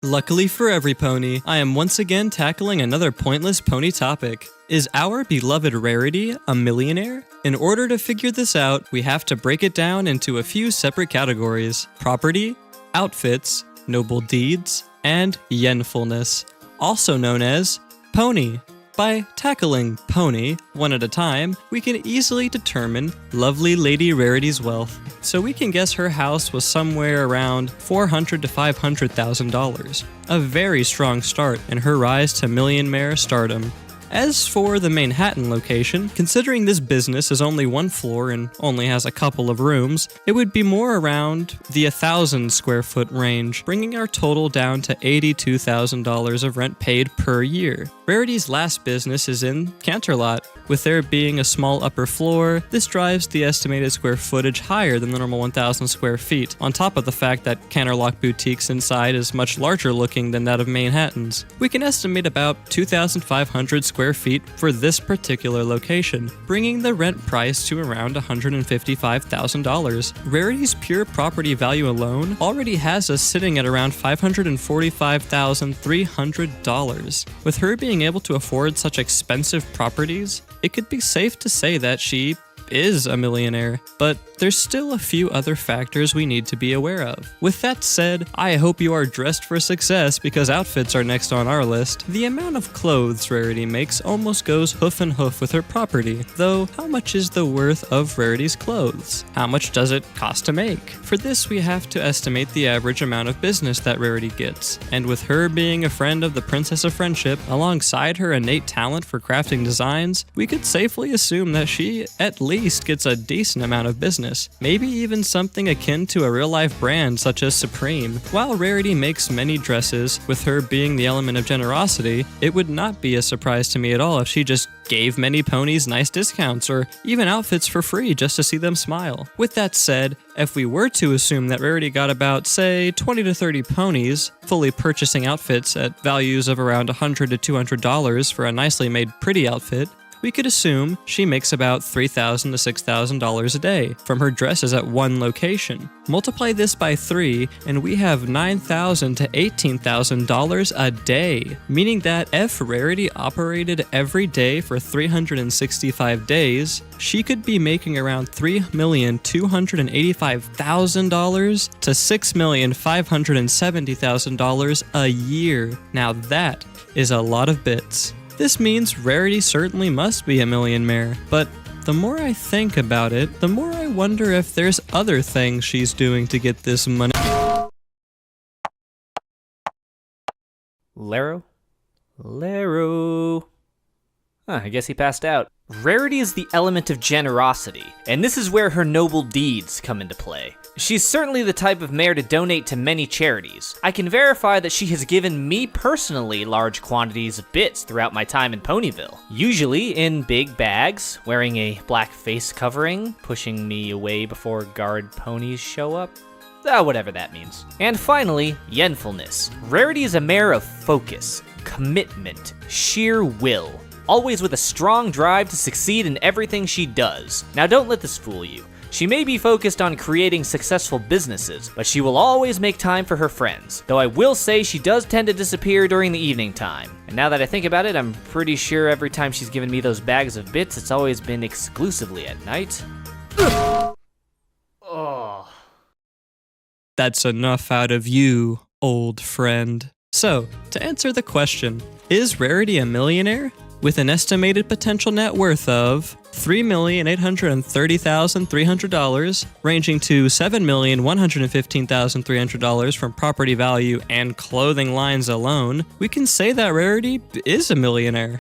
Luckily for every pony, I am once again tackling another pointless pony topic. Is our beloved Rarity a millionaire? In order to figure this out, we have to break it down into a few separate categories: property, outfits, noble deeds, and yenfulness, also known as pony. By tackling pony one at a time, we can easily determine lovely Lady Rarity's wealth. So we can guess her house was somewhere around $400,000 to $500,000. A very strong start in her rise to millionaire stardom. As for the Manhattan location, considering this business is only one floor and only has a couple of rooms, it would be more around the 1,000 square foot range, bringing our total down to $82,000 of rent paid per year. Rarity's last business is in Canterlot. With there being a small upper floor, this drives the estimated square footage higher than the normal 1,000 square feet, on top of the fact that Canterlot Boutique's inside is much larger looking than that of Manhattan's. We can estimate about 2,500 square feet for this particular location, bringing the rent price to around $155,000. Rarity's pure property value alone already has us sitting at around $545,300. With her being able to afford such expensive properties, it could be safe to say that she is a millionaire, but there's still a few other factors we need to be aware of. With that said, I hope you are dressed for success because outfits are next on our list. The amount of clothes Rarity makes almost goes hoof and hoof with her property, though how much is the worth of Rarity's clothes? How much does it cost to make? For this, we have to estimate the average amount of business that Rarity gets, and with her being a friend of the Princess of Friendship, alongside her innate talent for crafting designs, we could safely assume that she at least gets a decent amount of business, maybe even something akin to a real-life brand such as Supreme. While Rarity makes many dresses, with her being the element of generosity, it would not be a surprise to me at all if she just gave many ponies nice discounts or even outfits for free just to see them smile. With that said, if we were to assume that Rarity got about, say, 20 to 30 ponies, fully purchasing outfits at values of around $100 to $200 for a nicely made pretty outfit, we could assume she makes about $3,000 to $6,000 a day from her dresses at one location. Multiply this by 3 and we have $9,000 to $18,000 a day, meaning that if Rarity operated every day for 365 days, she could be making around $3,285,000 to $6,570,000 a year. Now that is a lot of bits. This means Rarity certainly must be a millionaire, but the more I think about it, the more I wonder if there's other things she's doing to get this money. Laro? I guess he passed out. Rarity is the element of generosity, and this is where her noble deeds come into play. She's certainly the type of mare to donate to many charities. I can verify that she has given me personally large quantities of bits throughout my time in Ponyville, usually in big bags, wearing a black face covering, pushing me away before guard ponies show up. Whatever that means. And finally, yenfulness. Rarity is a mare of focus, commitment, sheer will, always with a strong drive to succeed in everything she does. Now don't let this fool you. She may be focused on creating successful businesses, but she will always make time for her friends, though I will say she does tend to disappear during the evening time. And now that I think about it, I'm pretty sure every time she's given me those bags of bits, it's always been exclusively at night. Oh. That's enough out of you, old friend. So, to answer the question, is Rarity a millionaire? With an estimated potential net worth of $3,830,300, ranging to $7,115,300 from property value and clothing lines alone, we can say that Rarity is a millionaire.